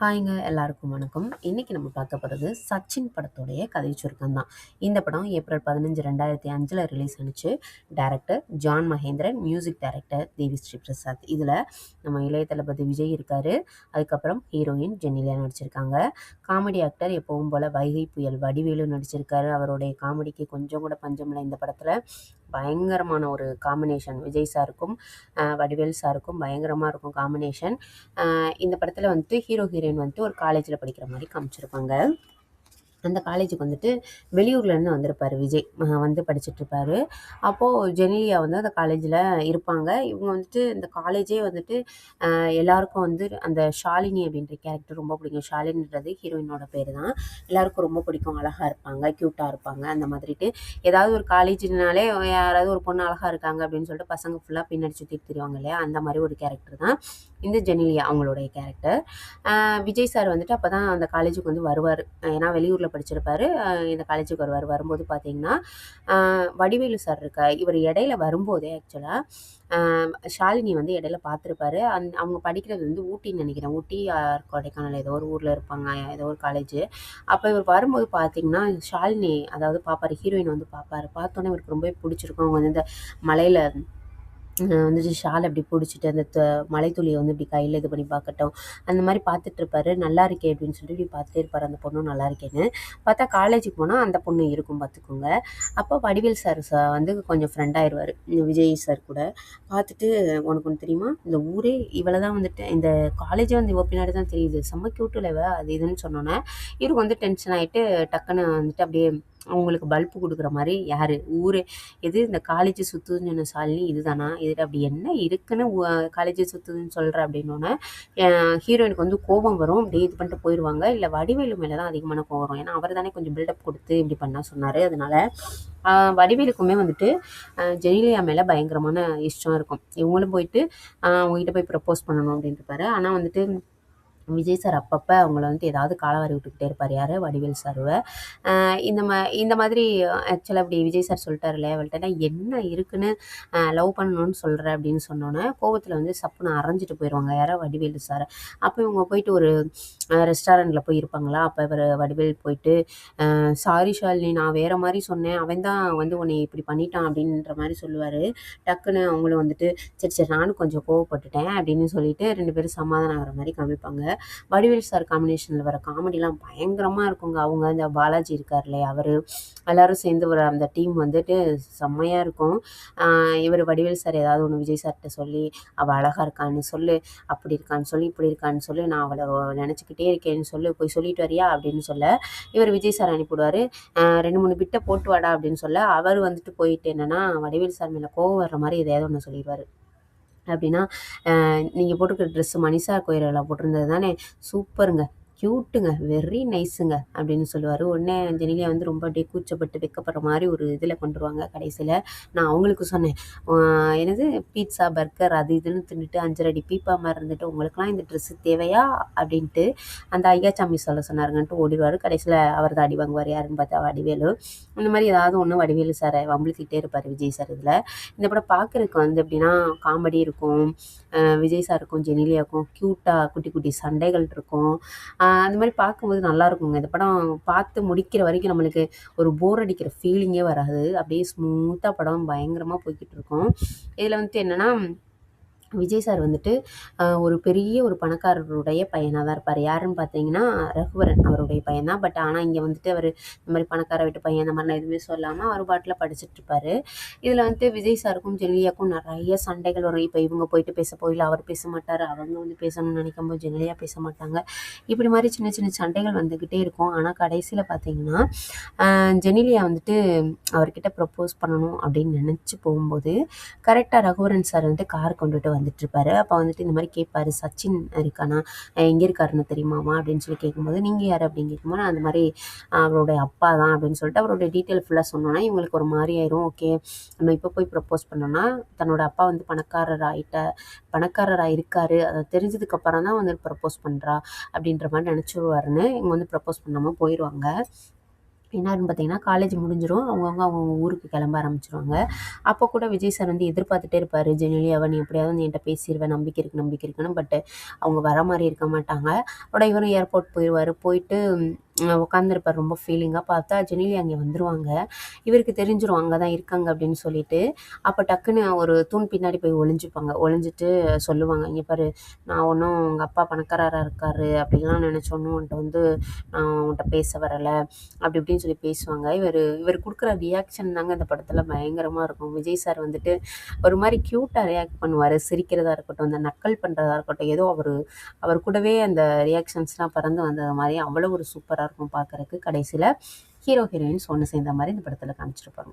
ஹாய்ங்க எல்லாருக்கும் வணக்கம். இன்னைக்கு நம்ம பார்க்க போகிறது சச்சின் படத்துடைய கதை சுருக்கம் தான். இந்த படம் ஏப்ரல் 15, 2005 ரிலீஸ் ஆனுச்சு. Director John Mahendran, music director Devi Sri Prasad. இதில் நம்ம இளைய தளபதி விஜய் இருக்காரு. அதுக்கப்புறம் ஹீரோயின் ஜெனிலியா நடிச்சிருக்காங்க. காமெடி ஆக்டர் எப்பவும் போல் வைகை புயல் வடிவேலு நடிச்சிருக்காரு. அவருடைய காமெடிக்கு கொஞ்சம் கூட பஞ்சமில்லை. இந்த படத்தில் பயங்கரமான ஒரு காம்பினேஷன் விஜய் சாருக்கும் வடிவேல் சாருக்கும் பயங்கரமாக இருக்கும் காம்பினேஷன். இந்த படத்தில் வந்துட்டு ஹீரோயின் வந்துட்டு ஒரு காலேஜில் படிக்கிற மாதிரி காமிச்சிருப்பாங்க. அந்த காலேஜுக்கு வந்துட்டு வெளியூர்லேருந்து வந்திருப்பார் விஜய், வந்து படிச்சுட்ருப்பாரு. அப்போது ஜெனிலியா வந்து அந்த காலேஜில் இருப்பாங்க. இவங்க வந்துட்டு இந்த காலேஜே வந்துட்டு எல்லாருக்கும் வந்து அந்த ஷாலினி அப்படின்ற கேரக்டர் ரொம்ப பிடிக்கும். ஷாலினின்றது ஹீரோயினோட பேர் தான். எல்லாருக்கும் ரொம்ப பிடிக்கும். அழகாக இருப்பாங்க, க்யூட்டாக இருப்பாங்க. அந்த மாதிரிட்டு ஏதாவது ஒரு காலேஜ்னாலே யாராவது ஒரு பொண்ணு அழகாக இருக்காங்க அப்படின்னு சொல்லிட்டு பசங்க ஃபுல்லாக பின்னாடி சுற்றிட்டு தெரிவாங்க இல்லையா, அந்த மாதிரி ஒரு கேரக்டர் தான் இந்த ஜெனிலியா அவங்களுடைய கேரக்டர். விஜய் சார் வந்துட்டு அப்போ தான் அந்த காலேஜுக்கு வந்து வருவார். ஏன்னா வெளியூரில் படிச்சிருப்பாரு. இந்த காலேஜுக்கு வரும்போது பார்த்தீங்கன்னா வடிவேலு சார் இவர் இடையில வரும்போதே ஆக்சுவலாக ஷாலினி வந்து இடையில பார்த்துருப்பாரு. அவங்க படிக்கிறது வந்து ஊட்டின்னு நினைக்கிறேன். ஊட்டி கொடைக்கானல் ஏதோ ஒரு ஊரில் இருப்பாங்க, ஏதோ ஒரு காலேஜ். அப்போ இவர் வரும்போது பார்த்தீங்கன்னா ஷாலினி அதாவது பார்ப்பார், ஹீரோயின் வந்து பார்ப்பார். பார்த்தோன்னே இவருக்கு ரொம்ப பிடிச்சிருக்கும். அவங்க வந்து இந்த மலையில் வந்துட்டு ஷால் அப்படி பிடிச்சிட்டு அந்த மலைத்துளியை வந்து இப்படி கையில் இது பண்ணி பார்க்கட்டும், அந்த மாதிரி பார்த்துட்ருப்பாரு. நல்லா இருக்கே அப்படின்னு சொல்லிட்டு இப்படி பார்த்துட்டே இருப்பார் அந்த பொண்ணும் நல்லா இருக்கேன்னு. பார்த்தா காலேஜுக்கு போனால் அந்த பொண்ணு இருக்கும் பார்த்துக்கோங்க. அப்போ வடிவேல் சார் வந்து கொஞ்சம் ஃப்ரெண்ட் ஆயிடுவார் விஜய் சார் கூட. பார்த்துட்டு உனக்கு ஒன்று தெரியுமா, இந்த ஊரே இவளை தான் வந்துட்டு இந்த காலேஜே வந்து இவ பின்னாடி தான் தெரியுது, செம்ம க்யூட்டில் இவ அது இதுன்னு சொன்னோன்னே இவருக்கு வந்து டென்ஷன் ஆகிட்டு டக்குன்னு வந்துட்டு அப்படியே அவங்களுக்கு பல்ப்பு கொடுக்குற மாதிரி, யார் ஊரே எது இந்த காலேஜ் சுற்றுதுன்னு சொன்ன ஷாலினி இதுதானா, இதில் அப்படி என்ன இருக்குன்னு காலேஜ் சுற்றுதுன்னு சொல்கிற அப்படின்னோடனே ஹீரோயினுக்கு வந்து கோபம் வரும். அப்படியே இது பண்ணிட்டு போயிடுவாங்க. இல்லை வடிவேலு மேலே தான் அதிகமான கோபம் வரும். ஏன்னா அவர் தானே கொஞ்சம் பில்டப் கொடுத்து இப்படி பண்ண சொன்னார். அதனால வடிவேலுக்குமே வந்துட்டு ஜெனிலியா மேலே பயங்கரமான இஷ்டம் இருக்கும். இவங்களும் போயிட்டு அவங்ககிட்ட போய் ப்ரப்போஸ் பண்ணணும் அப்படின்ட்டு இருப்பாரு. ஆனால் வந்துட்டு விஜய் சார் அப்பப்போ அவங்கள வந்துட்டு ஏதாவது காலவாரி விட்டுக்கிட்டே இருப்பார். யார், வடிவேல் சாருவை. இந்த மாதிரி ஆக்சுவலாக அப்படி விஜய் சார் சொல்லிட்டார் இல்லையா, அவள்கிட்ட என்ன இருக்குன்னு லவ் பண்ணணும்னு சொல்கிற அப்படின்னு சொன்னோன்னே கோவத்தில் வந்து சப்புன்னு அரைஞ்சிட்டு போயிடுவாங்க. யாரோ வடிவேலு சார். அப்போ இவங்க போயிட்டு ஒரு ரெஸ்டாரண்ட்டில் போய் இருப்பாங்களா. அப்போ இவர் வடிவேல் போயிட்டு சாரி ஷாலினி, நான் வேறு மாதிரி சொன்னேன், அவன் தான் வந்து உன்னை இப்படி பண்ணிட்டான் அப்படின்ற மாதிரி சொல்லுவார். டக்குன்னு அவங்களும் வந்துட்டு சரி சரி நானும் கொஞ்சம் கோவப்பட்டுட்டேன் அப்படின்னு சொல்லிட்டு 2 பேரும் சமாதானம் ஆகிற மாதிரி காமிப்பாங்க. வடிவேல் சார் காம்பினேஷனில் வர காமெடிலாம் பயங்கரமாக இருக்குங்க. அவங்க இந்த பாலாஜி இருக்கார் இல்லையா, அவர் எல்லோரும் சேர்ந்து வர அந்த டீம் வந்துட்டு செம்மையாக இருக்கும். இவர் வடிவேல் சார் ஏதாவது ஒன்று விஜய் சார்கிட்ட சொல்லி அவள் அழகாக இருக்கான்னு சொல்லு, அப்படி இருக்கான்னு சொல்லி, இப்படி இருக்கான்னு சொல்லி, நான் அவளை நினச்சிக்கிட்டே இருக்கேன்னு சொல்லி போய் சொல்லிட்டு வரியா அப்படின்னு சொல்ல இவர் விஜய் சார் அனுப்பிவிடுவார். 2-3 பிட்டை போட்டு வாடா அப்படின்னு சொல்ல அவர் வந்துட்டு போயிட்டு என்னென்னா வடிவேல் சார் மேலே கோவம் வர்ற மாதிரி எதையாவது ஒன்று சொல்லிடுவார். அப்படின்னா நீங்கள் போட்டிருக்கிற ட்ரெஸ்ஸு மனிஷா கொய்ராலா போட்டிருந்தது தானே, சூப்பருங்க, க்யூட்டுங்க, வெரி நைஸுங்க அப்படின்னு சொல்லுவார். உடனே ஜெனிலியா வந்து ரொம்ப அப்படியே கூச்சப்பட்டு வைக்கப்படுற மாதிரி ஒரு இதில் கொண்டுருவாங்க. கடைசியில் நான் அவங்களுக்கு சொன்னேன், என்னது பீட்சா பர்கர் அது இதுன்னு தின்னுட்டு 5 அடி பீப்பா மாதிரி இருந்துட்டு உங்களுக்குலாம் இந்த ட்ரெஸ்ஸு தேவையா அப்படின்ட்டு அந்த ஐயாச்சாமி சொல்ல சொன்னாருங்கன்ட்டு ஓடிடுவார். கடைசியில் அவர் தான் அடி வாங்குவார். யாருன்னு பார்த்தா வடிவேலு. இந்த மாதிரி ஏதாவது ஒன்று வடிவேலு சாரை வம்பிழுத்திட்டே இருப்பார் விஜய் சார். இதில் இந்த படம் பார்க்குறதுக்கு வந்து எப்படின்னா காமெடி இருக்கும், விஜய் சாருக்கும் ஜெனிலியாவுக்கும் க்யூட்டாக குட்டி குட்டி சண்டைகள் இருக்கும். அந்த மாதிரி பார்க்கும்போது நல்லா இருக்குங்க. இந்த படம் பார்த்து முடிக்கிற வரைக்கும் நம்மளுக்கு ஒரு போர் அடிக்கிற ஃபீலிங்கே வராது. அப்படியே ஸ்மூத்தாக படம் பயங்கரமாக போய்கிட்டு இருக்கும். இதில் வந்துட்டு என்னென்னா விஜய் சார் வந்துட்டு ஒரு பெரிய ஒரு பணக்காரருடைய பையனாக தான் இருப்பார். யாருன்னு பார்த்தீங்கன்னா ரகுவரன் அவருடைய பையன் தான். பட் ஆனால் இங்கே வந்துட்டு அவர் இந்த மாதிரி பணக்கார வீட்டு பையன் இந்த மாதிரிலாம் எதுவுமே சொல்லாமல் அவர் பாட்டில் படிச்சுட்ருப்பார். இதில் வந்துட்டு விஜய் சாருக்கும் ஜெனிலியாவுக்கும் நிறைய சண்டைகள் வரும். இப்போ இவங்க போயிட்டு பேச போயில அவர் பேச மாட்டார், அவங்க வந்து பேசணும்னு நினைக்கும் போது ஜெனிலியா பேச மாட்டாங்க. இப்படி மாதிரி சின்ன சின்ன சண்டைகள் வந்துக்கிட்டே இருக்கும். ஆனால் கடைசியில் பார்த்தீங்கன்னா ஜெனிலியா வந்துட்டு அவர்கிட்ட ப்ரப்போஸ் பண்ணணும் அப்படின்னு நினச்சி போகும்போது கரெக்டாக ரகுவரன் சார் வந்துட்டு கார் கொண்டுட்டு வந்துட்டுருப்பாரு. அப்போ வந்துட்டு இந்த மாதிரி கேட்பாரு, சச்சின் இருக்கானா, எங்கே இருக்காருன்னு தெரியுமாமா அப்படின்னு சொல்லி கேட்கும்போது, நீங்கள் யார் அப்படின்னு கேட்கும்போது, நான் அந்த மாதிரி அவருடைய அப்பா தான் அப்படின்னு சொல்லிட்டு அவருடைய டீட்டெயில் ஃபுல்லாக சொன்னோன்னா இவங்களுக்கு ஒரு மாதிரி ஆயிரும். ஓகே, நம்ம இப்போ போய் ப்ரப்போஸ் பண்ணோன்னா தன்னோட அப்பா வந்து பணக்காரராக இருக்காரு, அதை தெரிஞ்சதுக்கப்புறம் தான் வந்து ப்ரப்போஸ் பண்ணுறா அப்படின்ற மாதிரி நினச்சிடுவாருன்னு இவங்க வந்து ப்ரப்போஸ் பண்ணாமல் போயிடுவாங்க. என்னான்னு பார்த்தீங்கன்னா, காலேஜ் முடிஞ்சிரும். அவங்கவங்க ஊருக்கு கிளம்ப ஆரம்பிச்சுருவாங்க. அப்போ கூட விஜய் சார் வந்து எதிர்பார்த்துட்டே இருப்பாரு. ஜெனிலியாவ நீ எப்படியாவது வந்து என்ட்ட பேசிருவ, நம்பிக்கை இருக்கு, நம்பிக்கை இருக்குன்னு. பட் அவங்க வர மாரி இருக்க மாட்டாங்க. உடனே இவரும் ஏர்போர்ட் போயிருவாரு. போயிட்டு உட்காந்துருப்பாரு ரொம்ப ஃபீலிங்கா. பார்த்தா ஜெனிலியா அங்கே வந்துருவாங்க. இவருக்கு தெரிஞ்சிரும் அங்க தான் இருக்காங்க அப்படின்னு சொல்லிட்டு, அப்போ டக்குன்னு ஒரு தூண் பின்னாடி போய் ஒளிஞ்சுப்பாங்க. ஒளிஞ்சுட்டு சொல்லுவாங்க, "இங்க பாரு, நான் ஒன்னும் உங்க அப்பா பணக்காரரா இருக்காரு அப்படின்லாம் நினைச்சு ஒன்னும் உன்ட்ட வந்து நான் உன்ட்ட பேச வரல." அப்படி இப்படின்னு சொல்லி பேசுவாங்க. இவர் குடுக்குற ரியாக்ஷன் தாங்க இந்த படத்துல பயங்கரமா இருக்கும். விஜய் சார் வந்துட்டு ஒரு மாரி கியூட்டா ரியாக்ட் பண்ணுவாரு. சிரிக்கிறதா இருக்கட்டும், இந்த நக்கல் பண்றதா இருக்கட்டும், ஏதோ அவர் கூடவே அந்த ரியாக்ஷன்ஸ்லாம் பறந்து வந்தது மாரி அவ்வளோ ஒரு சூப்பரா இருக்கும் பார்க்கறக்கு. கடைசில ஹீரோ, ஹீரோயின்ஸ் ஒண்ணு சேர்ந்த மாரி இந்த படத்துல காமிச்சிருப்பாங்க.